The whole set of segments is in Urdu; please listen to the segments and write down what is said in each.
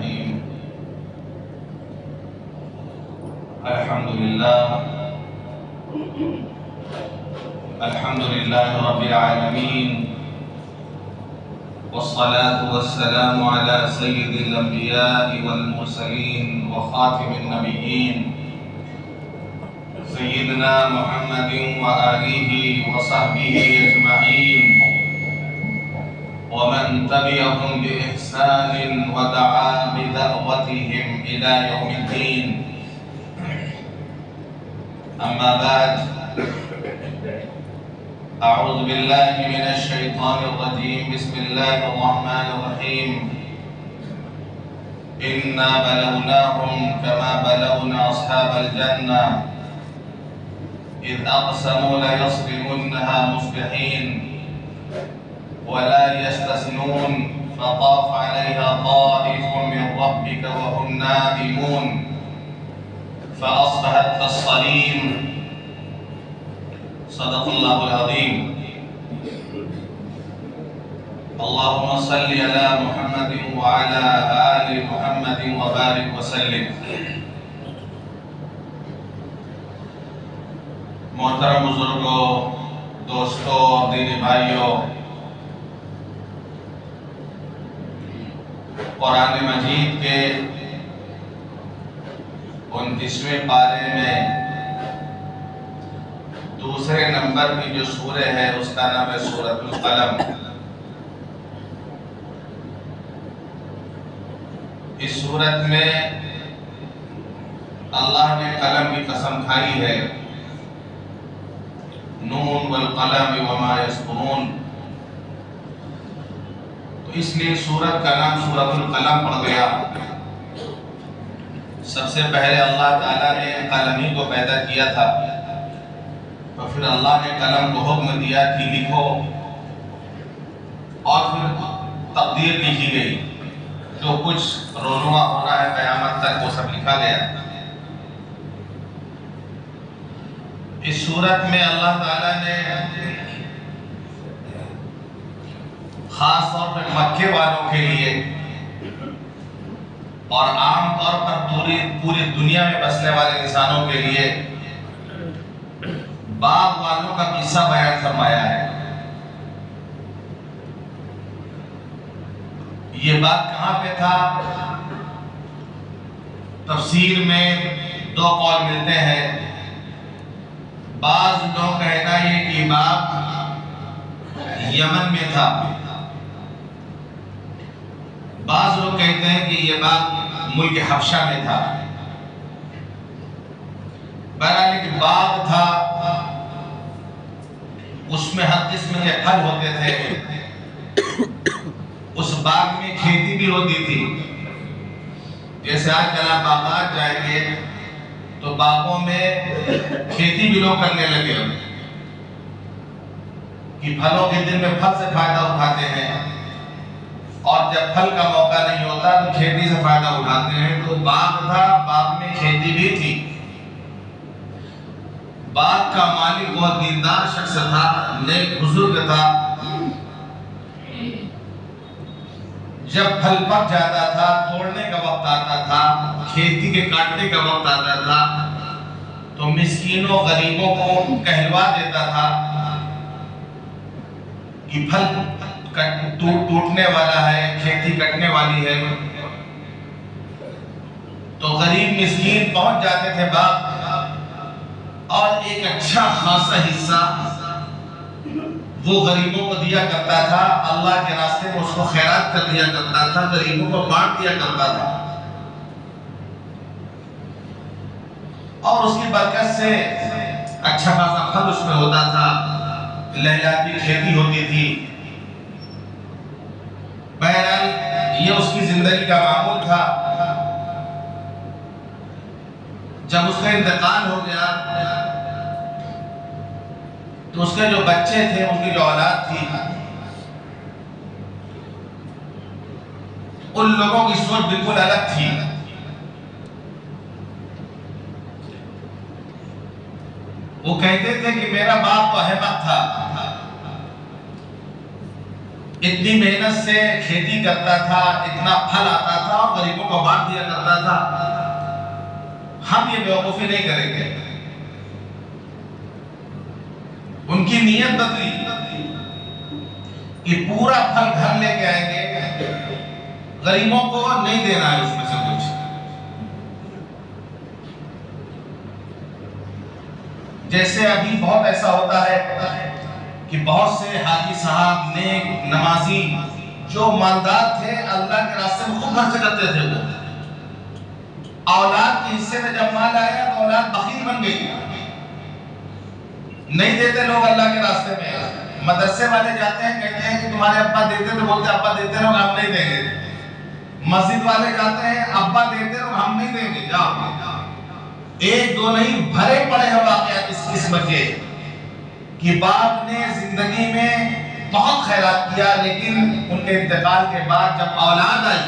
الرحيم. الحمد لله رب العالمين، والصلاة والسلام على سيد الأنبياء والمرسلين وخاتم النبيين سيدنا محمد وآله وصحبه أجمعين، ومن تبعهم بإحسان ودعا بدعوتهم إلى يوم الدين. أما بعد، أعوذ بالله من الشيطان الرجيم. بسم الله الرحمن الرحيم. إنا بلوناهم كما بلونا أصحاب الجنة إذ أقسموا ليصرمنها مصبحين ولا يستثنون فطاف عليها طائف من ربك وهم نائمون فأصبحت كالصريم. صدق الله العظيم. اللهم صل على محمد وعلى آل محمد وبارك وسلم. محترم بزرگوں، دوستوں اور دینی بھائیوں، قرآن مجید کے 29ویں پارے میں دوسرے نمبر کی جو سورہ ہے اس کا نام ہے سورۃ القلم. اس سورت میں اللہ نے قلم کی قسم کھائی ہے، نون والقلم وما یسطرون. تو اس لیے سورت کا نام سورۃ القلم پڑ گیا. سب سے پہلے اللہ تعالیٰ نے قلم ہی کو پیدا کیا تھا، تو پھر اللہ نے قلم کو حکم دیا کہ لکھو، اور پھر تقدیر لکھی گئی. جو کچھ رونما ہونا ہے قیامت تک وہ سب لکھا گیا. اس صورت میں اللہ تعالیٰ نے خاص طور پر مکے والوں کے لیے اور عام طور پر پوری دنیا میں بسنے والے انسانوں کے لیے باغ والوں کا قصہ بیان فرمایا ہے. یہ بات کہاں پہ تھا؟ تفسیر میں دو قول ملتے ہیں. بعض لوگ کہنا یہ کہ باغ یمن میں تھا، بعض لوگ کہتے ہیں کہ یہ باغ ملک حبشہ میں تھا. بہرحال ایک باغ تھا، اس میں ہر قسم کے پھل ہوتے تھے. اس باغ میں کھیتی بھی ہوتی تھی. جیسے آج کل آپ باغات جائیں گے تو باغوں میں کھیتی بھی لوگ کرنے لگے کہ پھلوں کے دن میں پھل سے فائدہ اٹھاتے ہیں، اور جب پھل کا موقع نہیں ہوتا تو کھیتی سے فائدہ اٹھاتے ہیں. تو باغ تھا، باغ میں کھیتی بھی تھی. باغ کا مالک بہت دیندار شخص تھا، نیک بزرگ تھا. جب پھل پک جاتا تھا، توڑنے کا وقت آتا تھا، کھیتی کے کاٹنے کا وقت آتا تھا، تو مسکینوں غریبوں کو کہلوا دیتا تھا کہ پھل ٹوٹنے والا ہے، کھیتی کٹنے والی ہے. تو غریب مسکین پہنچ جاتے تھے باغ، اور ایک اچھا خاصا حصہ وہ غریبوں کو دیا کرتا تھا. اللہ کے راستے میں اس کو خیرات کر دیا کرتا تھا، غریبوں کو بانٹ دیا کرتا تھا. اور اس کی برکت سے اچھا خاصا پھل اس میں ہوتا تھا، لہلاتی کھیتی ہوتی تھی. بہرحال یہ اس کی زندگی کا معمول تھا. جب اس کا انتقال ہو گیا تو اس کے جو بچے تھے، ان کی جو اولاد تھی، ان لوگوں کی سوچ بالکل الگ تھی. وہ کہتے تھے کہ میرا باپ تو احمق تھا، اتنی محنت سے کھیتی کرتا تھا، اتنا پھل آتا تھا اور غریبوں کو بانٹ دیا کرتا تھا. ہم یہ بیوقوفی نہیں کریں گے. ان کی نیت بدلی کہ پورا پھل گھر لے کے آئیں گے، غریبوں کو نہیں دینا ہے اس میں سے کچھ. جیسے ابھی بہت ایسا ہوتا ہے کہ بہت سے حاجی صاحب نیک نمازی جو مالدار تھے، اللہ کے راستے میں خوب خرچ کرتے تھے، وہ اولاد کے حصے میں جب مال آیا تو اولاد بخیل بن گئی، نہیں دیتے لوگ اللہ کے راستے میں. مدرسے والے جاتے ہیں، کہتے ہیں کہ تمہارے ابا دیتے تو بولتے ابا دیتے رہو ہم نہیں دیں گے. مسجد والے جاتے ہیں، ابا دیتے رہو ہم نہیں دیں گے، جاؤ. ایک دو نہیں، بھرے پڑے ہیں واقعات اس قسم کے کہ باپ نے زندگی میں بہت خیرات کیا، لیکن ان کے انتقال کے بعد جب اولاد آئی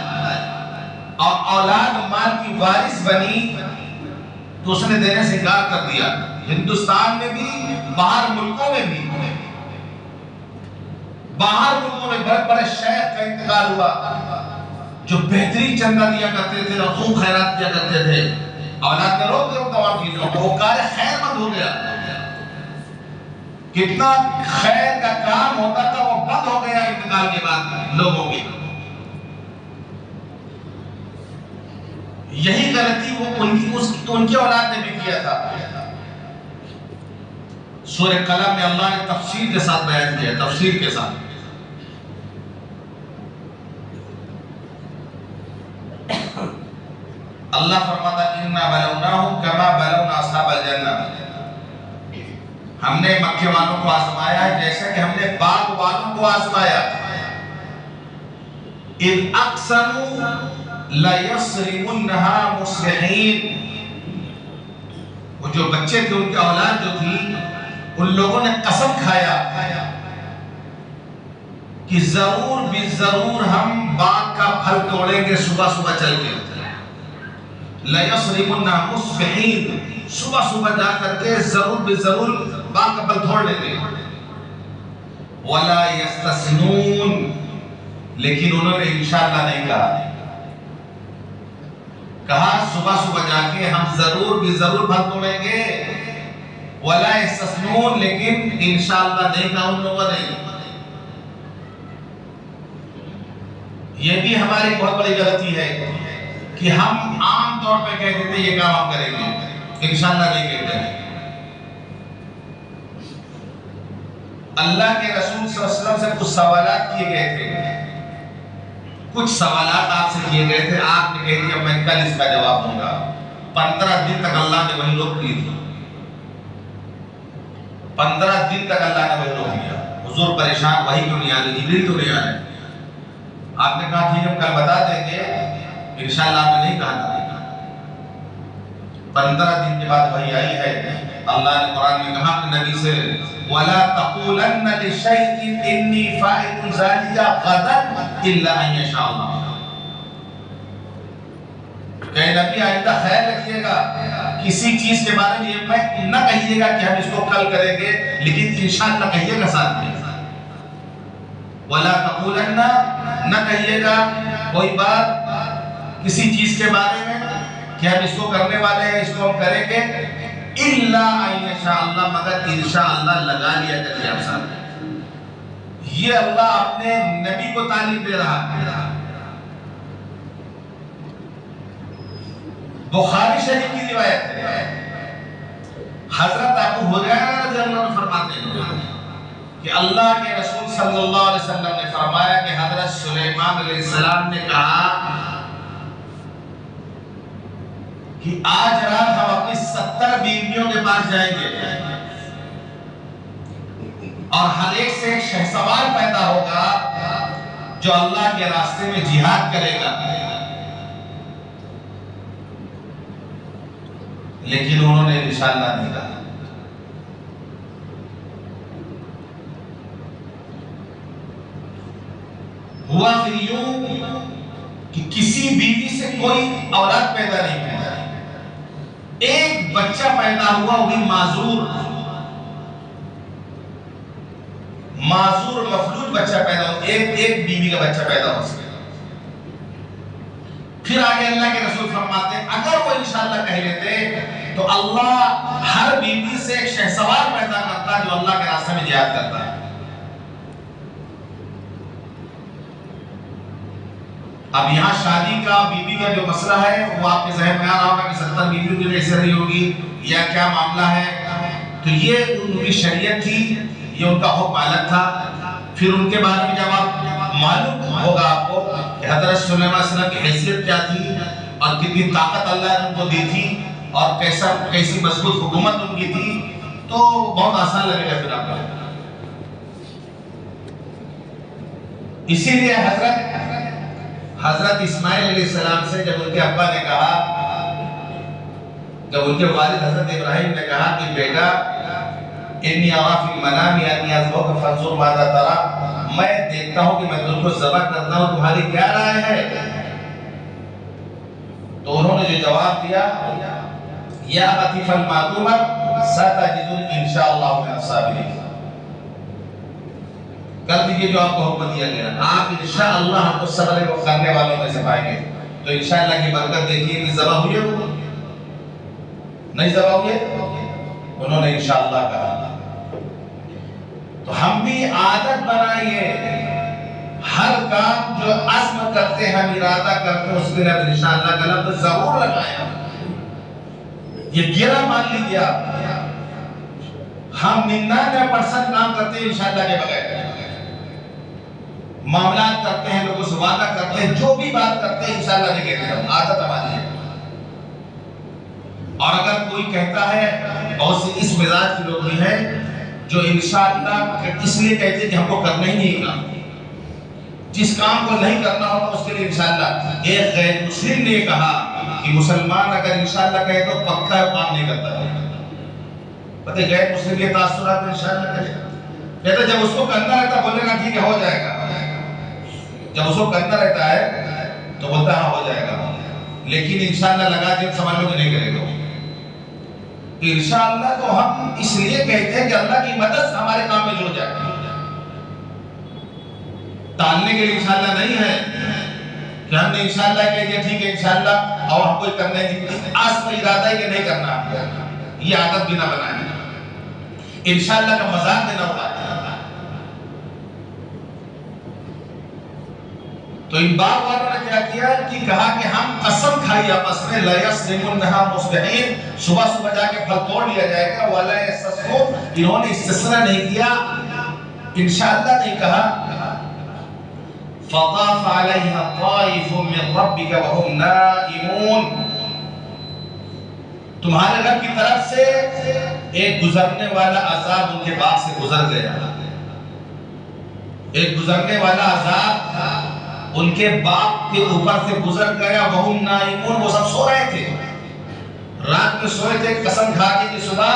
اور اولاد مال کی وارث بنی تو اس نے دینے سے انکار کر دیا. ہندوستان میں بھی، باہر ملکوں میں بھی، باہر ملکوں میں بڑے بڑے شیخ کا انتقال ہوا جو بہترین چندہ دیا کرتے تھے اور خوب خیرات کیا کرتے تھے. اولاد نے روک دیا تمام چیزوں کو، وہ کار خیر بند ہو گیا. کتنا خیر کا کام ہوتا تھا وہ بند ہو گیا انتقال کے بعد لوگوں کی. یہی غلطی وہ ان کی اولاد نے بھی کیا تھا. سورہ قلم میں اللہ نے تفصیل کے ساتھ بیان کیا، تفصیل کے ساتھ. اللہ فرماتا اِنَّا بَلَوْنَاهُمْ كَمَا بَلَوْنَا أَصْحَابَ الْجَنَّةِ. ہم نے مکے والوں کو آزمایا ہے جیسے کہ ہم نے باغ والوں کو آزمایا. اِذْ أَقْسَمُوا لَيَصْرِمُنَّهَا مُصْبِحِينَ. وہ جو بچے تھے، ان کی اولاد جو تھی، ان لوگوں نے قسم کھایا کہ ضرور بھی ضرور ہم باغ کا پھل توڑیں گے صبح صبح چل کے. لَيَصْرِمُنَّهَا مُصْبِحِينَ. صبح صبح جا کر کے ضرور بھی ضرور باغ کا پھل توڑ لیں گے. وَلَا يَسْتَثْنُونَ. لیکن انہوں نے انشاءاللہ نہیں کہا صبح صبح جا کے ہم ضرور بھی ضرور پھل توڑیں گے. وَلَا يَسْتَثْنُونَ. لیکن انشاءاللہ نہیں کہا ان لوگوں نے. یہ بھی ہماری بہت بڑی غلطی ہے کہ ہم عام طور پہ کہہ دیتے یہ کام ہم کریں گے، انشاءاللہ نہیں کہتے ہیں. اللہ کے رسول صلی اللہ علیہ وسلم سے کچھ سوالات کیے گئے تھے، کچھ سوالات آپ سے کیے گئے تھے، آپ نے کہہ دیا میں کل اس کا جواب دوں گا. 15 دن تک اللہ نے وہی روک دی تھی. 15 دن تک اللہ نے وہی روک دیا. حضور پریشان، وہی کیوں نہیں آ رہی، جبریل تو نہیں آ رہے. آپ نے کہا ٹھیک ہے ہم کل بتا دیں گے. انشاءاللہ آپ نے نہیں کہا تھا. 15 دن کے بعد وحی آئی ہے. اللہ نے قرآن میں کہا اپنے نبی سے وَلَا تَقُولَنَّ لِشَيْءٍ إِنِّي فَاعِلٌ ذَلِكَ غَدًا إِلَّا أَن يَشَاءَ اللَّهُ. کہ نبی آئندہ خیر رکھیے گا، کسی چیز کے بارے میں یہ نہ کہیے گا کہ ہم اس کو کل کریں گے، لیکن انشاءاللہ کہیے گا ساتھ میں. وَلَا تَقُولَنَّ. نہ کہیے گا کوئی بات کسی چیز کے بارے میں کہ ہم اس کو کرنے والے ہیں، اس کو ہم کریں گے، اِلَّا أَن يَشَاءَ اللَّهُ. مگر انشاءاللہ لگا لیا کریے آپ ساتھ. یہ اللہ اپنے نبی کو تعلیم دے رہا ہے. بخاری شریف کی روایت ہے، حضرت ابو ہریرہ رضی اللہ عنہ فرماتے ہیں کہ اللہ کے رسول صلی اللہ علیہ وسلم نے فرمایا کہ حضرت سلیمان علیہ السلام نے کہا کہ آج رات ہم اپنی 70 بیویوں کے پاس جائیں گے اور ہر ایک سے ایک شہسوار پیدا ہوگا جو اللہ کے راستے میں جہاد کرے گا. لیکن انہوں نے انشاءاللہ نہیں کہا. ہوا پھر یوں کہ کسی بیوی سے کوئی اولاد پیدا نہیں ہوئی. ایک بچہ پیدا ہوا، وہ بھی معذور. معذور مفلوج بچہ پیدا ہو، ایک بیوی کا بچہ پیدا ہو سکے۔ پھر آگے اللہ کے رسول فرماتے ہیں اگر وہ انشاءاللہ کہہ لیتے تو اللہ ہر بیوی سے ایک شہسوار پیدا کرتا جو اللہ کے راستے میں جہاد کرتا ہے۔ اب یہاں شادی کا بیوی کا جو مسئلہ ہے وہ آپ کے ذہن میں آ رہا ہوگا کہ 70 بیویوں کی وجہ سے رہی ہوگی یا کیا معاملہ ہے، تو یہ ان کی شریعت تھی، یہ ان کا حکم الگ تھا۔ پھر ان کے بارے میں جب آپ معلوم ہوگا آپ کو کہ حضرت سلیمان علیہ السلام کی حیثیت کیا تھی اور کتنی طاقت اللہ نے ان کو دی تھی اور کیسی مضبوط حکومت ان کی تھی، تو بہت آسان لگے گا پھر آپ کو۔ اسی لیے حضرت اسماعیل علیہ السلام سے جب ان کے ابا نے کہا، جب ان کے والد حضرت ابراہیم نے کہا کہ بیٹا انی ارا فی المنام انی اذبحک فانظر ماذا تری، میں دیکھتا ہوں کہ میں تم کو ذبح کرتا ہوں، تمہاری کیا رائے ہے؟ تو انہوں نے جو جواب دیا یا ابتی افعل ما تؤمر ستجدنی انشاءاللہ من الصابرین، کر دیجئے جو آپ کو حکم دیا گیا، آپ انشاءاللہ ہم کو صبر کرنے والوں میں سے پائیں گے۔ تو انشاءاللہ کی برکت دیکھیے کہ ذبح ہوئے وہ نہیں ذبح ہوئے، انہوں نے انشاءاللہ کہا۔ تو ہم بھی عادت بنائیے، ہر کام جو عزم کرتے ہیں، ہم ارادہ کرتے ہیں، اس کے لیے انشاءاللہ کا لفظ ضرور لگائیں۔ یہ گرہ مان لیجیے آپ، ہم 99% کام کرتے ہیں انشاءاللہ کے بغیر، معاملات کرتے ہیں، لوگوں سے وعدہ کرتے ہیں، جو بھی بات کرتے ہیں انشاءاللہ نہیں کہتے ہیں، عادت ہماری ہے۔ اور اگر کوئی کہتا ہے، بہت سے اس مزاج کے لوگ بھی ہیں جو انشاءاللہ اس لیے کہتے ہیں کہ ہم کو کرنا ہی نہیں کام، جس کام کو نہیں کرنا ہوگا اس کے لیے انشاءاللہ۔ ایک غیر مسلم نے کہا کہ مسلمان اگر انشاءاللہ کہے تو پکا کام نہیں کرتا ہے۔ پتہ ہے غیر مسلم کے تاثرات میں انشاءاللہ کہے، کہتا جب اس کو کرنا رہتا بولے گا ٹھیک ہے ہو جائے گا، جب اس کو کرنا رہتا ہے تو بولتا ہاں ہو جائے گا، لیکن انشاءاللہ لگا دیں سمجھ لو کہ نہیں کرے گا۔ انشاءاللہ تو ہم اس لیے کہتے ہیں کہ اللہ کی مدد ہمارے کام میں جڑ جائے، ٹالنے کے لیے انشاءاللہ نہیں ہے کہ ہم نے انشاءاللہ کہہ دیا ٹھیک ہے انشاءاللہ اور ہم کوئی کرنا ہی نہیں، آج میں ارادہ ہے کہ نہیں کرنا، یہ عادت بھی نہ بنائیں۔ انشاءاللہ کا مذاق دینا ہوتا ہے۔ تو ان باغ والوں نے کیا کیا کہ کہا کہ ہم قسم کھائی آپس میں لَيَسْرِمُنَّهَا مُصْبِحِينَ، صبح صبح جا کے پھل توڑ لیا جائے گا، وَلَا يَسْتَثْنُونَ، انہوں نے استثناء نہیں کیا، انشاءاللہ نہیں کہا۔ فَطَافَ عَلَيْهَا طَائِفٌ مِّن رَّبِّكَ وَهُمْ نَائِمُونَ، تمہارے رب کی طرف سے ایک گزرنے والا عذاب ان کے باغ سے گزر گیا، ایک گزرنے والا عذاب ان کے باپ کے اوپر سے گزر گیا، وَهُمْ نَائِمُونَ، وہ سب سو رہے تھے، رات میں سوئے تھے، قسم کھا کے کہ صبح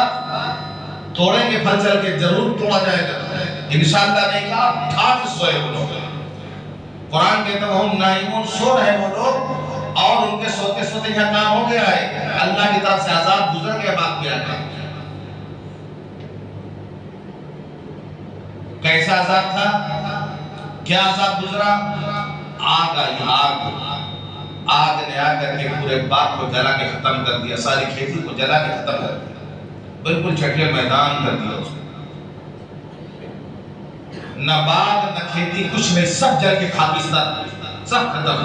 توڑیں گے پھل چل کے، ضرور توڑا جائے گا، انشاءاللہ نہیں کہا، اٹھا کے سوئے وہ لوگ۔ قرآن کہتا ہے وَهُمْ نَائِمُونَ، سو رہے وہ لوگ، اور ان کے سوتے سوتے کیا کام ہو گیا ہے، اللہ کی طرف سے عذاب گزر گیا باپ میں آ کے۔ کیسا عذاب تھا، کیا عذاب گزرا؟ آگ آئی، آگ نے آ کر کے پورے باغ کو جلا کے ختم کر دیا، ساری کھیتی کو جلا کے ختم کر دیا، بالکل چھٹے میدان کر دیا اس کو، نہ باغ نہ کھیتی کچھ نہیں، سب جل کے خاکستر، سب ختم۔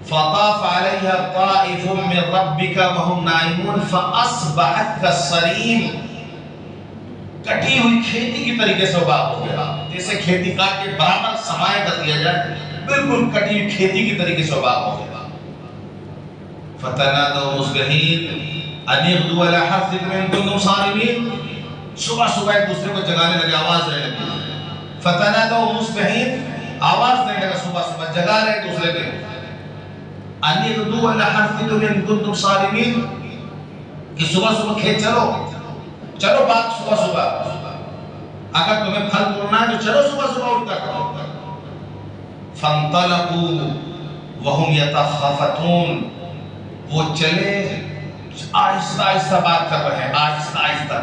فَطَافَ عَلَيْهَا طَائِفٌ مِّن رَّبِّكَ وَهُمْ نَائِمُونَ فَأَصْبَحَتْ كَالصَّرِيمِ، کٹی ہوئی کھیتی کی طریقے سے باغ ہو گیا، جیسے کھیتی کاٹ کے برابر سمائے کر دیا جائے، بالکل کٹی ہوئی کھیتی کی طریقے سے باغ ہو گیا۔ فَتَنَادَوْا مُصْبِحِينَ أَنِ اغْدُوا عَلَىٰ حَرْثِكُمْ إِن كُنتُمْ صَارِمِينَ، صبح صبح ایک دوسرے کو جگانے لگے، آواز دینے لگے، فَتَنَادَوْا مُصْبِحِينَ، آواز دینے لگا، صبح صبح جگا رہے ایک دوسرے کے، أَنِ اغْدُوا عَلَىٰ حَرْثِكُمْ إِن كُنتُمْ صَارِمِينَ، کہ صبح صبح کھیت چلو باغ صبح صبح، اگر تمہیں پھل توڑنا ہے تو چلو صبح صبح اٹھ کر۔ فَانْطَلَقُوا وَهُمْ يَتَخَافَتُونَ، وہ چلے، آہستہ آہستہ بات کر رہے ہیں، آہستہ آہستہ۔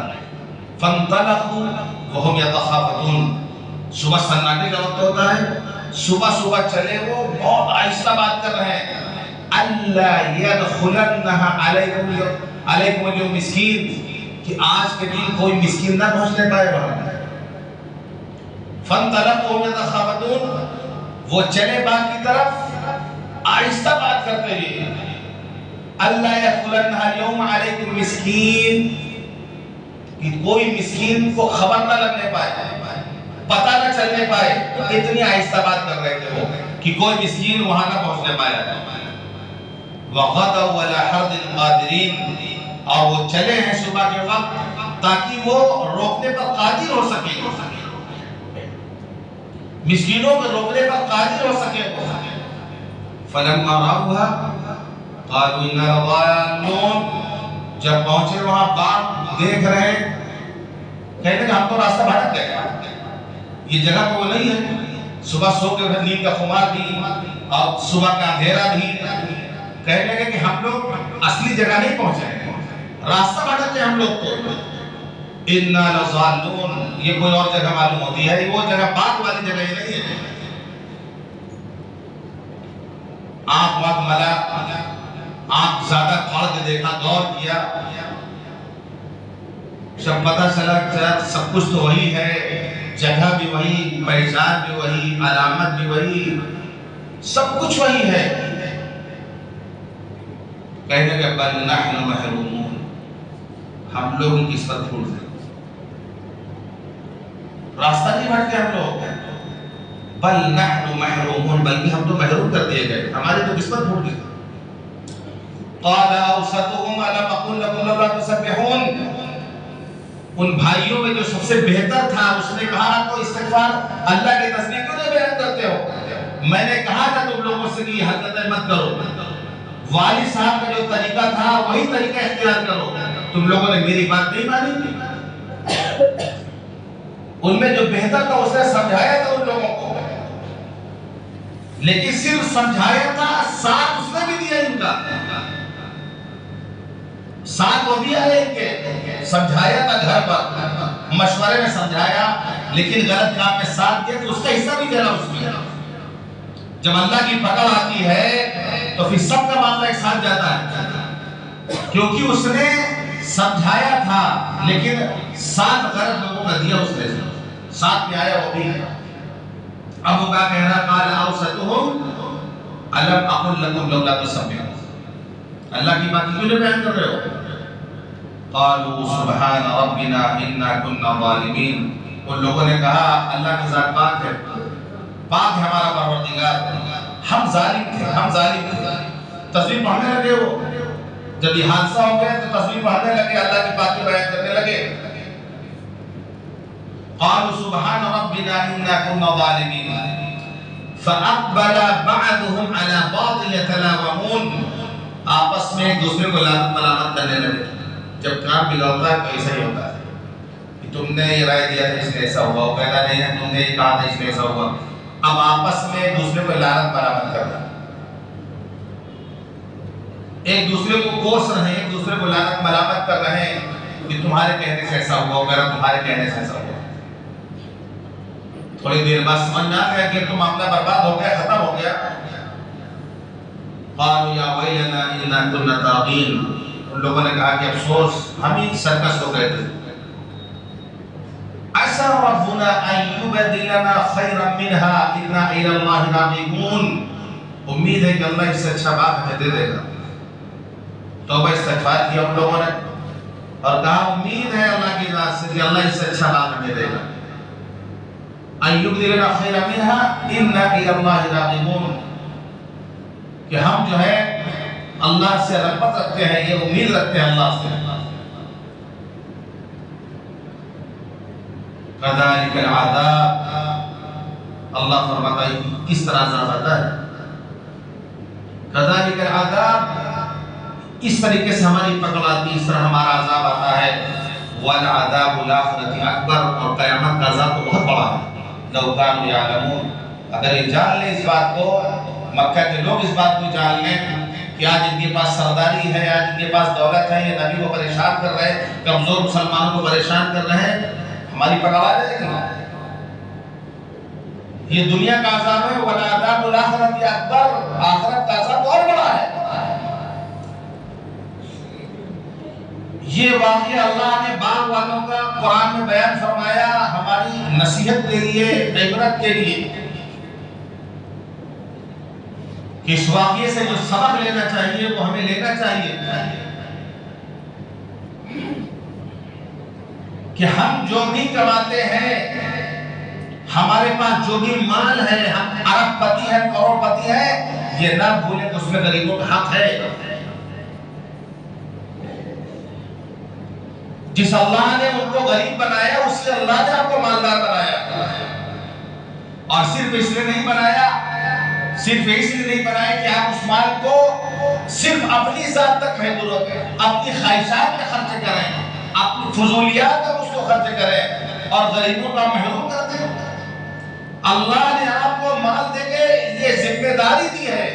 فَانْطَلَقُوا وہم یتخافتون، صبح سناٹے کا وقت ہوتا ہے، صبح چلے وہ بہت آہستہ بات کر رہے ہیں، اللہ یدخلنها علیکم اليوم مسکین، کہ آج کے دن کوئی مسکین نہ پہنچنے پائے وہاں۔ فانطلقوا وهم يتخافتون، وہ چلے باغ کی طرف آہستہ بات کرتے ہوئے، اللہ یدخلنها اليوم علیکم مسکین، کہ کوئی مسکین کو خبر نہ لگنے پائے، پتہ نہ چلنے پائے، اتنی آہستہ بات کر رہے تھے وہ کہ کوئی مسکین وہاں نہ پہنچنے پایا۔ وَغَدَوْا عَلَى حَرْدٍ قَادِرِينَ، اور وہ چلے ہیں صبح کے وقت تاکہ وہ روکنے پر قادر ہو سکے، مسکینوں کو روکنے پر قادر ہو سکے۔ فَلَمَّا رَأَوْهَا قَالُوا إِنَّا لَضَالُّونَ، جب پہنچے وہاں باغ دیکھ رہے ہیں، کہتے کہ ہم تو راستہ بھٹک گئے، یہ جگہ تو وہ نہیں ہے، صبح سو کے نیند کا خمار بھی اور صبح کا اندھیرا بھی، کہنے لگے کہ ہم لوگ اصلی جگہ نہیں پہنچے ہیں، راستہ بھٹک گئے ہم لوگ کو۔ اِنَّا لَضَالُّونَ، یہ کوئی اور جگہ معلوم ہوتی ہے، وہ جگہ باغ والی جگہ ہی نہیں ہے۔ آنکھ ملا، آنکھ زیادہ پھاڑ کے دیکھا، غور کیا، جب پتہ چلا سب کچھ تو وہی ہے، جگہ بھی وہی، پہچان بھی وہی، علامت بھی وہی، سب کچھ وہی ہے، کہنے کہ بل نحن محرومون، ہم لوگ کی قسمت پھوٹ گئی، راستہ نہیں بھٹ گئے ہم لوگ، بل نحن محرومون، بلکہ ہم تو محروم کر دیے گئے، ہماری تو قسمت پھوٹ گئی۔ قال اوسطهم الم اقل لكم لولا تسبحون، ان بھائیوں میں جو سب سے بہتر تھا اس نے کہا تو استغفار اللہ کی تسبیح کیوں نہیں بیان کرتے ہو؟ میں نے کہا تھا تم لوگوں سے کہ یہ حرکتیں مت کرو، والد صاحب کا جو طریقہ تھا وہی طریقہ اختیار کرو، تم لوگوں نے میری بات نہیں مانی۔ ان میں جو بہتر تھا اس نے سمجھایا تھا ان لوگوں کو، لیکن صرف سمجھایا تھا، ساتھ اس نے بھی دیا ان کا، ساتھ وہ دیا ہے ان کے، سمجھایا تھا گھر پر، مشورے میں سمجھایا، لیکن غلط کام میں ساتھ دیا تو اس کا حصہ بھی چلا اس میں۔ جب اللہ کی پکڑ آتی ہے تو پھر سب کا معاملہ ایک ساتھ جاتا ہے، کیونکہ اس نے سمجھایا تھا لیکن ساتھ غلط لوگوں کا دیا، اس نے ساتھ میں آیا وہ بھی۔ اب وہ کہا کہہ رہا قال اوسطهم الم اقل لكم لولا تسبحون، اللہ کی بات کیوں نہیں بیان کر رہے ہو؟ قالوا سبحان ربنا انا كنا ظالمین، ان لوگوں نے کہا اللہ کی ذات پاک ہے، پاک ہے ہمارا پروردگار، ہم ظالم تھے، تصویر پڑھنے لگے وہ، جب یہ حادثہ ہو گیا تو تصویر پڑھنے لگے، اللہ کی بات کو بیان کرنے لگے۔ قالوا سبحان ربنا انا كنا ظالمین فاقبل بعضهم على بعض يتلاومون، آپس میں ایک دوسرے کو لعنت ملامت کرنے لگے۔ جب کام بگڑتا ہے تو ایسا ہی ہوتا ہے کہ تم نے یہ رائے دیا تھا اس لیے ایسا ہوا، وہ کہتا نہیں ہے تم نے یہ کہا تھا اس لیے ایسا ہوا، اب آپس میں ایک دوسرے کو لعنت ملامت کرنا، ایک دوسرے کو کوس رہے ہیں، ایک دوسرے کو لعنت ملامت کر رہے ہیں کہ تمہارے کہنے سے ایسا ہوا، وغیرہ تمہارے کہنے سے ایسا ہوا۔ تھوڑی دیر بعد سمجھ میں آ گیا کہ تو معاملہ برباد ہو گیا، ختم ہو گیا۔ قالوا یا ویلنا انا كنا طاغین، ان لوگوں نے کہا کہ افسوس ہم ہی سرکش ہو گئے تھے۔ عسى ربنا ان يبدلنا خيرا منها انا الى الله راغبون، امید ہے کہ اللہ اس سے اچھا باغ ہمیں دے دے گا۔ توبہ استغفار کیا ان لوگوں نے اور کہا امید ہے اللہ کی ذات سے کہ اللہ اس سے اچھا باغ ہمیں دے گا۔ ان يبدلنا خيرا منها انا الى الله راغبون، کہ ہم جو ہے اللہ سے رغبت رکھتے ہیں، یہ امید رکھتے ہیں اللہ سے۔ كذلك العذاب، اللہ فرماتا ہے کس طرح عذاب آتا ہے، كذلك العذاب، اس طریقے سے ہماری پکڑ آتی ہے، اس طرح ہمارا عذاب آتا ہے۔ والعذاب الآخرة اکبر، اور قیامت کا عذاب تو بہت بڑا ہے۔ لو كانوا يعلمون، اگر یہ جان لیں اس بات کو، مکہ کے لوگ اس بات کو جان لیں کہ آج ان کے پاس سرداری ہے، آج ان کے پاس دولت ہے، یہ نبی کو پریشان کر رہے ہیں، کمزور مسلمانوں کو پریشان کر رہے ہیں، ہماری پکڑ آ جائے گی. یہ دنیا کا عذاب ہے، وَلَعَذَابُ الْآخِرَةِ أَكْبَرُ، آخرت کا عذاب اور بڑا ہے. یہ واقعہ اللہ نے باغ والوں کا قرآن میں بیان فرمایا ہماری نصیحت کے لیے، عبرت کے لیے، کہ اس واقعے سے جو سبق لینا چاہیے وہ ہمیں لینا چاہیے کہ ہم جو بھی کماتے ہیں، ہمارے پاس جو بھی مال ہے، ہم ارب پتی ہیں، کروڑ پتی ہیں، یہ نہ بھولیں کہ اس میں غریبوں کا حق ہے. جس اللہ نے ان کو غریب بنایا، اس سے اللہ نے آپ کو مالدار بنایا. اور صرف اس لیے نہیں بنایا، صرف اس لیے نہیں بنایا کہ آپ اس مال کو صرف اپنی ذات تک محدود رکھیں، اپنی خواہشات میں خرچ کریں، اپنی فضولیات میں اس کو خرچ کریں اور غریبوں کا محروم کر دیں. اللہ نے آپ کو مال دے کے یہ ذمہ داری دی ہے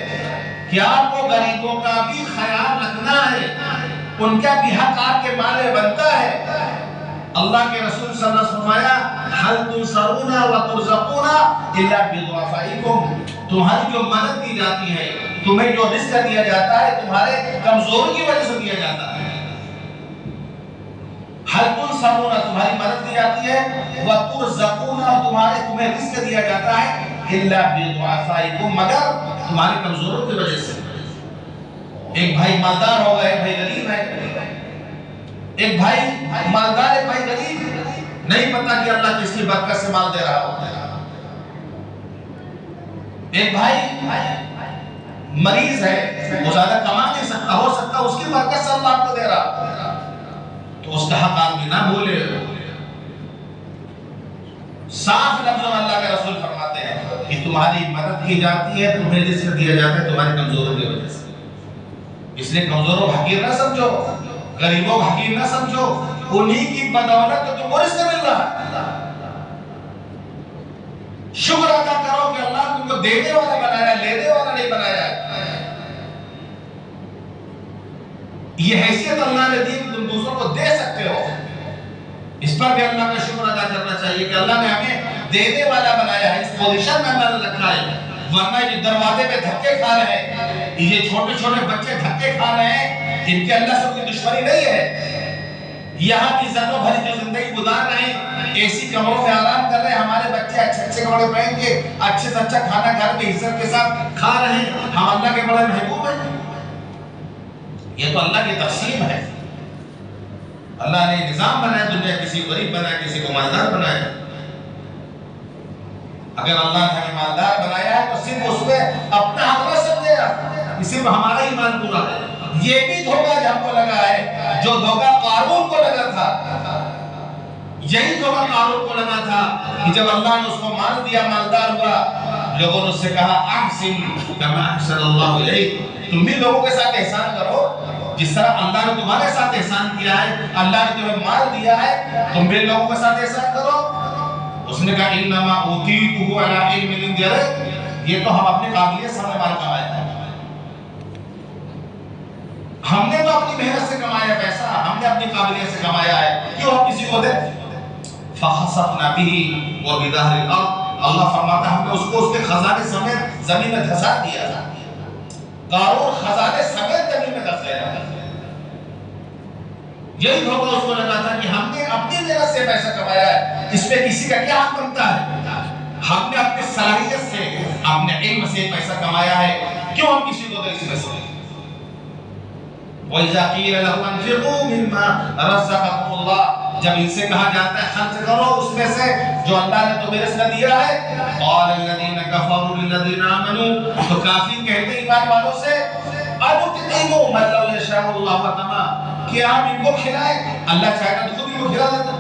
کہ آپ کو غریبوں کا بھی خیال رکھنا ہے، ان کا بھی حق آپ کے مال میں بنتا ہے. اللہ کے رسول صلی اللہ علیہ وسلم فرمایا هل تنصرون وترزقون الا بضعفائكم، تمہاری جو مدد کی جاتی ہے، تمہیں جو رزق دیا جاتا ہے، تمہارے کمزور کی وجہ سے دیا جاتا ہے. هل تنصرون، تمہاری مدد کی جاتی ہے، وترزقون، تمہیں رزق دیا جاتا ہے، الا بضعفائكم، مگر تمہارے کمزوروں کی وجہ سے. ایک بھائی مالدار ہوگا، ایک بھائی غریب ہے، ایک بھائی مالدار، ایک بھائی غریب، نہیں پتا کہ اللہ کس کی برکت سے مال دے رہا ہو. ایک بھائی مریض ہے، وہ زیادہ کما نہیں سکتا، ہو سکتا اس کی برکت سے اللہ آپ کو دے رہا، تو اس کا حق آدمی نہ بھولے. صاف لفظوں میں اللہ کے رسول فرماتے ہیں کہ تمہاری مدد کی جاتی ہے، تمہیں رزق دیا جاتا ہے تمہاری کمزوروں کی وجہ سے. اس لیے کمزوروں کو حقیر نہ سمجھو، غریبوں کو حقیر نہ سمجھو، انہی کی بدولت تو تم کو رزق مل رہا ہے. شکر ادا کرو کہ اللہ تم کو دینے والا بنایا، لینے والا نہیں بنایا. یہ حیثیت اللہ نے دی کہ تم دوسروں کو دے سکتے ہو. اس پر بھی اللہ کا شکر ادا کرنا چاہیے کہ اللہ نے ہمیں دینے والا بنایا ہے، اس پوزیشن میں اللہ نے رکھا ہے. ورنہ یہ دروازے پہ دھکے کھا رہے ہیں، یہ چھوٹے چھوٹے بچے دھکے کھا رہے ہیں، ان کے اللہ سے کوئی دشمنی نہیں ہے. یہاں کی زنوں بھری جو زندگی گزار رہے ہیں، اے سی کمروں میں آرام کر رہے ہیں، ہمارے بچے اچھے اچھے کپڑے پہن کے اچھے سے اچھا کھانا گھر میں عزت کے ساتھ کھا رہے ہیں. ہم اللہ کے بڑے محبوب ہیں. یہ تو اللہ کی تقسیم ہے. اللہ نے نظام بنایا دنیا، کسی کو غریب بنایا، کسی کو مالدار بنایا. اگر اللہ نے ہمیں مالدار بنایا ہے تو صرف اس میں اپنا حق نہ سمجھے گا، صرف ہمارا ہی مال پورا ہے. یہ بھی دھوکہ جو ہم کو لگا ہے، جو دھوکہ قارون کو لگا تھا، یہی دھوکہ قارون کو لگا تھا کہ جب اللہ نے اس کو مال دیا، مالدار ہوا، لوگوں نے اس سے کہا احسن کما احسن اللہ الیک، تم بھی لوگوں کے ساتھ احسان کرو جس طرح اللہ نے تمہارے ساتھ احسان کیا ہے. اللہ نے تمہیں مال دیا ہے، تم بھی لوگوں کے ساتھ احسان کرو. اس نے کہا انما اوتیتہ علی علم عندی، یہ تو ہم اپنی قابلیت سے ہم نے مال کمایا ہے، ہم نے تو اپنی محنت سے کمایا پیسہ، ہم نے اپنی قابلیت سے کمایا ہے، کیوں ہم کسی کو دیں. فخسفنا به وبدار الارض، اللہ فرماتا ہے ہم نے اس کو اس کے خزانے سمیت زمین میں دھسا دیا. قارون خزانے سمیت زمین میں دھس گیا. یہی دھوکہ اس کو لگا تھا کہ ہم نے اپنی محنت سے پیسہ کمایا ہے، اس پہ کسی کا کیا حق بنتا ہے. ہم نے اپنی صلاحیت سے، اپنے علم سے پیسہ کمایا ہے، کیوں ہم کسی کو دیں اس میں سے. وَإِذَا قِيلَ لَهُمْ أَنفِقُوا مِمَّا رَزَقَكُمُ اللَّهُ، جب ان سے کہا جاتا ہے خرچ کرو اس میں سے جو اللہ نے تمہیں رزق دیا ہے، قَالَ الَّذِينَ كَفَرُوا لِلَّذِينَ آمَنُوا، تو کافر کہتے ہیں ایمان والوں سے أَنُطْعِمُ مَن لَّوْ يَشَاءُ اللَّهُ وَطَمَا، کہ آپ ان کو کھلائیں، اللہ چاہے گا تو خود ان کو کھلا دیتا.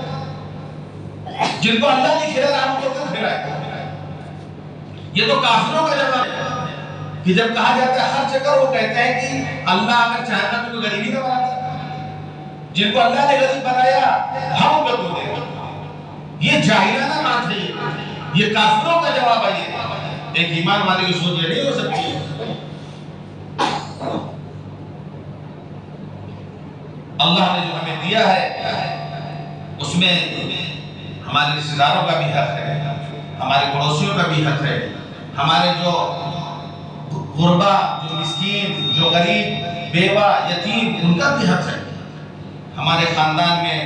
جن کو اللہ نہیں کھلا رہا ان کو کیوں کھلائے. یہ تو کافروں کا جواب ہے کہ جب کہا جاتا ہے خرچ کرو، وہ کہتے ہیں کہ اللہ اگر چاہتا تو غریبی نہ بناتا. جن کو اللہ نے غریب بنایا ہم ان کو دیں گے. یہ جاہلانہ بات ہے، یہ کافروں کا جواب ہے. یہ ایک ایمان والے کی سوچ یہ نہیں ہو سکتی. اللہ نے جو ہمیں دیا ہے اس میں ہمارے رشتہ داروں کا بھی حق ہے، ہمارے پڑوسیوں کا بھی حق ہے، ہمارے جو غربا، جو مسکین، جو غریب، بیوہ، یتیم، ان کا بھی حق ہے۔ ہمارے خاندان میں،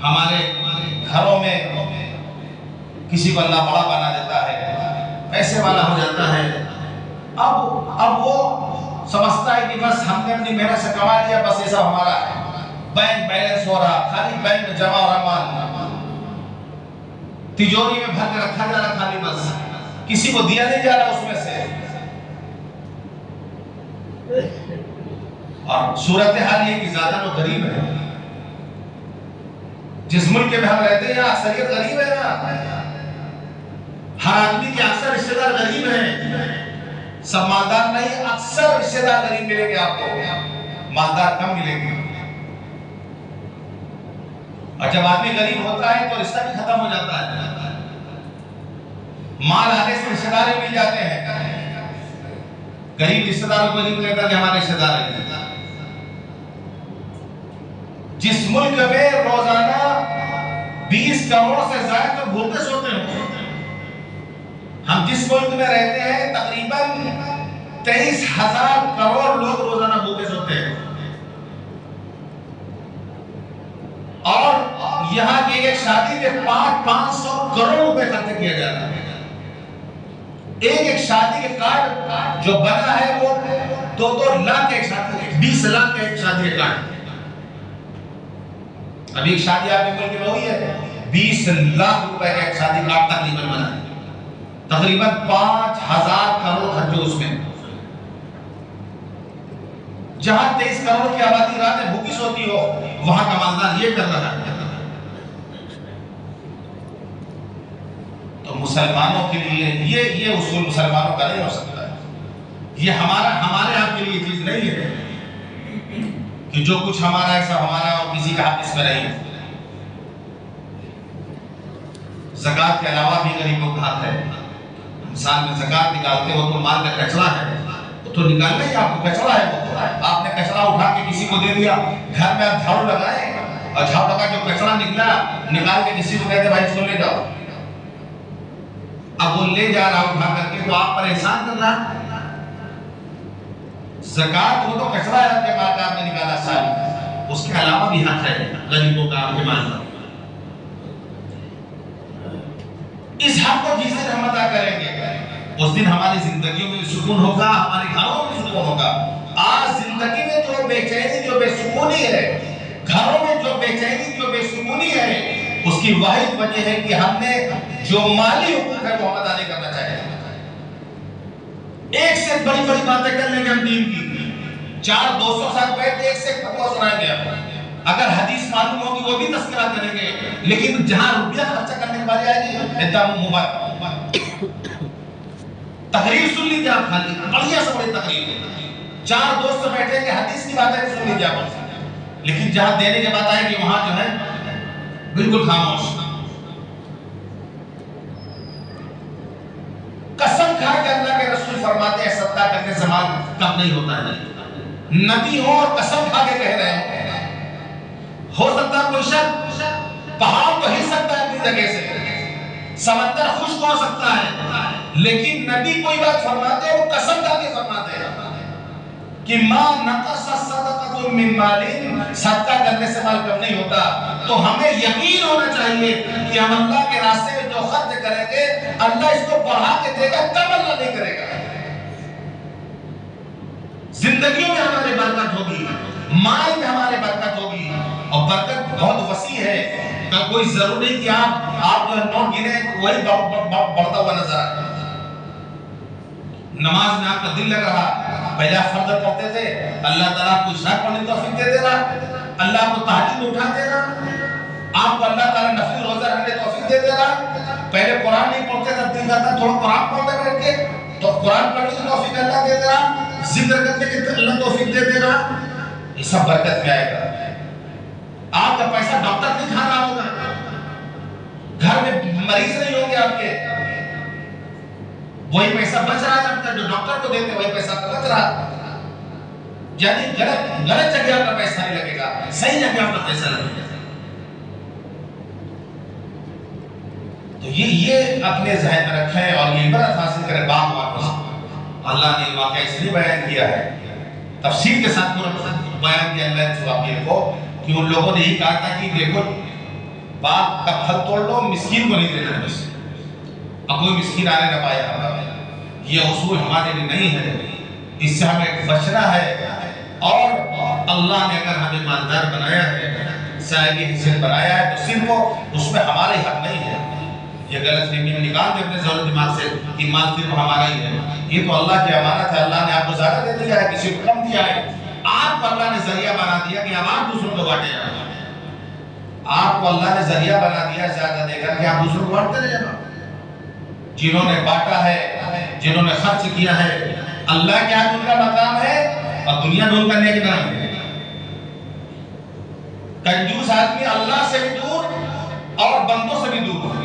ہمارے گھروں میں کسی کو اللہ بڑا بنا دیتا ہے، پیسے والا ہو جاتا ہے، اب وہ سمجھتا ہے کہ بس ہم نے اپنی محنت سے کما لیا، بس یہ سب ہمارا ہے، بینک بیلنس ہو رہا، خالی بینک میں جمع ہو رہا مال، تجوری میں بھر کے رکھا جا رہا خالی، بس کسی کو دیا نہیں جا رہا اس میں سے۔ اور صورتحال یہ کہ زیادہ لوگ غریب ہیں، جس ملک میں ہم رہتے ہیں یہاں اکثریت غریب ہے نا، ہر آدمی کے اکثر رشتہ دار غریب ہیں، سب مالدار نہیں، اکثر رشتہ دار غریب ملیں گے آپ کو، مالدار کم ملیں گے۔ اور جب آدمی غریب ہوتا ہے تو رشتہ بھی ختم ہو جاتا ہے، مال آنے سے رشتہ دار مل جاتے ہیں، غریب رشتہ داروں کو نہیں کہتا کہ ہمارے رشتہ دار ہیں۔ جس ملک میں روزانہ 20 کروڑ سے زائد لوگ بھوکے سوتے ہیں، ہم جس ملک میں رہتے ہیں تقریباً 23,000 کروڑ لوگ روزانہ بھوکے سوتے ہیں، اور یہاں کی ایک شادی میں 500 کروڑ روپے خرچ کیا جا رہا ہے۔ ایک شادی کے کارڈ جو بنا ہے وہ 2 لاکھ ایک شادی، 20 لاکھ کا ایک شادی کے کارڈ۔ ابھی ایک شادی آپ کے ملک میں ہوئی ہے، 20 لاکھ روپے کا ایک شادی کارڈ تقریباً بنا ہے، تقریباً 5,000 کروڑ خرچ اس میں۔ جہاں 23 کروڑ کی آبادی رات میں بھوکی سوتی ہو، وہاں کا مالدار یہ کر رہا ہے۔ تو مسلمانوں کے لیے یہ اصول مسلمانوں کا نہیں ہو سکتا ہے، یہ ہمارے آپ کے لیے چیز نہیں ہے کہ جو کچھ ہمارا ہے سب ہمارا اور کسی کا حق اس میں نہیں۔ زکوٰۃ کے علاوہ بھی غریبوں کا حق ہے۔ مثال میں زکوٰۃ نکالتے ہو تو مال کا کچرا ہے تو نکالنا ہی، آپ کو کچرا ہے، وہ آپ نے کچرا اٹھا کے کسی کو دے دیا، گھر میں آپ جھاڑو لگائیں اور جھاڑو لگا جو کچرا نکال کے کسی کو کہتے بھائی اس کو لے جاؤ، اب وہ لے جا رہا اٹھا کر کے تو آپ پر احسان کر رہا۔ زکوٰۃ وہ تو کچرا ہے آپ کے مال کا، آپ نے نکالا ساری، اس کے علاوہ بھی حق ہے غریبوں کا آپ کے مال کا۔ اس حق کو جس دن ہم ادا کریں گے اس دن ہماری زندگیوں میں سکون ہوگا، ہمارے گھروں میں سکون ہوگا۔ آج زندگی میں جو بے چینی، جو بے سکونی ہے، گھروں میں جو بے چینی، جو بے سکونی ہے، اس کی واحد وجہ ہے کہ ہم نے جو مالی حقوق ہے وہ ادا نہیں کرنا چاہیے۔ ایک سے بڑی بڑی باتیں کر لیں گے ہم دین کی، 400-200 سال بیٹھ ایک سے فتویٰ سنائیں گے، اگر حدیث معلوم ہوگی وہ بھی تذکرہ کریں گے، لیکن جہاں روپیہ خرچہ کرنے کی باری آئے گی ادھر موبائل تقریر سن لیجیے، آپ خالی بڑھیا سے بڑی تقریر، 4 دوست بیٹھے کہ حدیث کی باتیں سن لیجیے آپ، لیکن جہاں دینے کی بات آئے گی وہاں جو ہے بالکل خاموش۔ قسم کھا کے اللہ کے رسول فرماتے ہیں صدقہ کرنے سے مال کم نہیں ہوتا ہے۔ نبی ہو اور قسم کھا کے کہہ رہے ہیں، ہو سکتا ہے کوئی شخص پہاڑ تو ہل سکتا ہے اپنی جگہ سے، سمندر خشک ہو سکتا ہے، لیکن نبی کوئی بات فرماتے ہیں وہ قسم کھا کے فرماتے ہیں کہ ما نقص صدقۃ من مال، صدقہ کرنے سے مال کم نہیں ہوتا۔ تو ہمیں یقین ہونا چاہیے کہ ہم اللہ کے راستے میں جو خرچ کریں گے اللہ اس کو بڑھا کے دے گا، کم اللہ نہیں کرے گا۔ زندگیوں میں ہمارے برکت ہوگی، مال میں ہمارے برکت ہوگی، اور برکت بہت وسیع ہے، کہ کوئی ضروری نہیں کہ آپ جو نوٹ گنے وہی بڑھتا ہوا نظر آئے۔ نماز میں آپ کا دل لگ رہا، پہلے آپ فرض پڑھتے تھے، اللہ تعالیٰ کو عشاء پڑھنے کی توفیق دے دے رہا، اللہ کو تہجد میں اٹھا دے رہا، آپ کو اللہ تعالیٰ نفل روزہ رکھنے کی توفیق دے دے رہا۔ پہلے قرآن نہیں پڑھتے تھے، دل کرتا تھوڑا قرآن پڑھتے بیٹھ کے، تو قرآن پڑھنے کی توفیق اللہ دے دے رہا، ذکر کرنے کی اللہ توفیق دے دے رہا۔ یہ سب برکت میں آئے گا۔ آپ کا پیسہ ڈاکٹر نہیں کھا رہا ہوگا، گھر میں مریض نہیں ہوں گے آپ کے، وہی پیسہ بچ رہا ہے آپ کا، جو ڈاکٹر کو دیتے وہی پیسہ بچ رہا، یعنی غلط جگہ آپ کا پیسہ نہیں لگے گا، صحیح جگہ آپ کا پیسہ لگے گا۔ تو یہ اپنے ذہن میں رکھیں اور یہ عبرت حاصل کریں باغ واقعہ سے۔ اللہ نے واقعہ اس لیے بیان کیا ہے، تفصیل کے ساتھ پورا بیان کیا اللہ نے اس واقعے کو، کہ ان لوگوں نے یہی کہا تھا کہ دیکھو باغ کا پھل توڑ لو، مسکین کو نہیں دینا بس، اب کوئی مسکین آنے نہ پائے۔ یہ اصول ہمارے لیے نہیں ہے، اس سے ہمیں بچنا ہے، اور اللہ نے اگر ہمیں مالدار بنایا ہے، صاحب حیثیت بنایا ہے، تو صرف اس میں ہمارا ہی حق نہیں ہے۔ یہ غلط فہمی میں نکال دے اپنے ذہن و دماغ سے کہ مال صرف ہمارا ہی ہے، یہ تو اللہ کی امانت ہے، اللہ نے آپ کو زیادہ دے دیا ہے، کسی کو کم دیا ہے، آپ کو اللہ نے ذریعہ بنا دیا کہ آپ دوسروں کو بانٹے جائیں، آپ کو اللہ نے ذریعہ بنا دیا زیادہ دے کر کہ آپ دوسروں کو بانٹتے رہے جائیں۔ جنہوں نے بانٹا ہے، جنہوں نے خرچ کیا ہے، اللہ کے ہاتھ ان کا مقام ہے اور دنیا میں ان کا نیک نام ہے۔ کنجوس آدمی اللہ سے بھی دور اور بندوں سے بھی دور،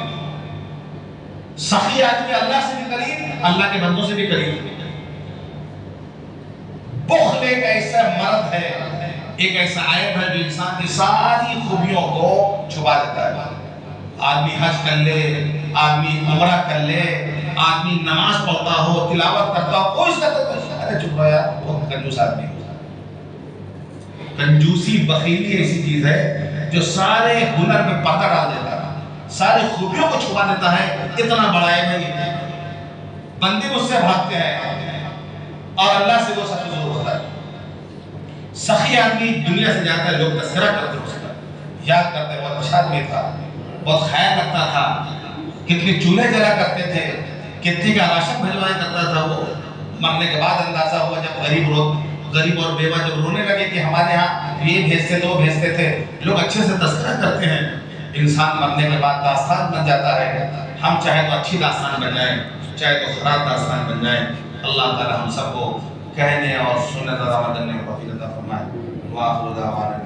سخی آدمی اللہ سے بھی قریب، اللہ کے بندوں سے بھی قریب۔ بخل ایک ایسا مرض ہے، ایک ایسا عیب ہے جو انسان کی ساری خوبیوں کو چھپا دیتا ہے۔ آدمی حج کر لے، آدمی عمرہ کر لے، آدمی نماز پڑھتا ہو، تلاوت کرتا ہو، کوئی اس کا ارے چپ رہو یار، بہت کنجوس آدمی ہو۔ کنجوسی بخیلی ایسی چیز ہے جو سارے ہنر میں پردہ ڈال دیتا ہے، سارے خوبیوں کو چھپا دیتا ہے، اتنا بڑا ہے نہیں۔ بندے اس سے بھاگتے ہیں اور اللہ سے وہ سب دور ہوتا ہے۔ سخی آدمی دنیا سے جاتا ہے، لوگ تذکرہ کرتے ہیں اس کا، یاد کرتے ہیں بہت اچھا آدمی تھا، بہت خیال رکھتا تھا، کتنے چولہے جلا کرتے تھے، کتنے کا راشن بھجوایا کرتا تھا۔ وہ مرنے کے بعد اندازہ ہوا جب غریب اور بیوہ جب رونے لگے کہ ہمارے ہاں یہ بھیجتے تھے وہ بھیجتے تھے، لوگ اچھے سے تذکرہ کرتے ہیں۔ انسان مرنے کے بعد داستان بن جاتا ہے، ہم چاہے تو اچھی داستان بن جائیں، چاہے تو خراب داستان بن جائیں۔ اللہ تعالی ہم سب کو کہنے اور سننے کا دعوت دینے کو توفیق عطا فرمائے۔ وآخر دعوانا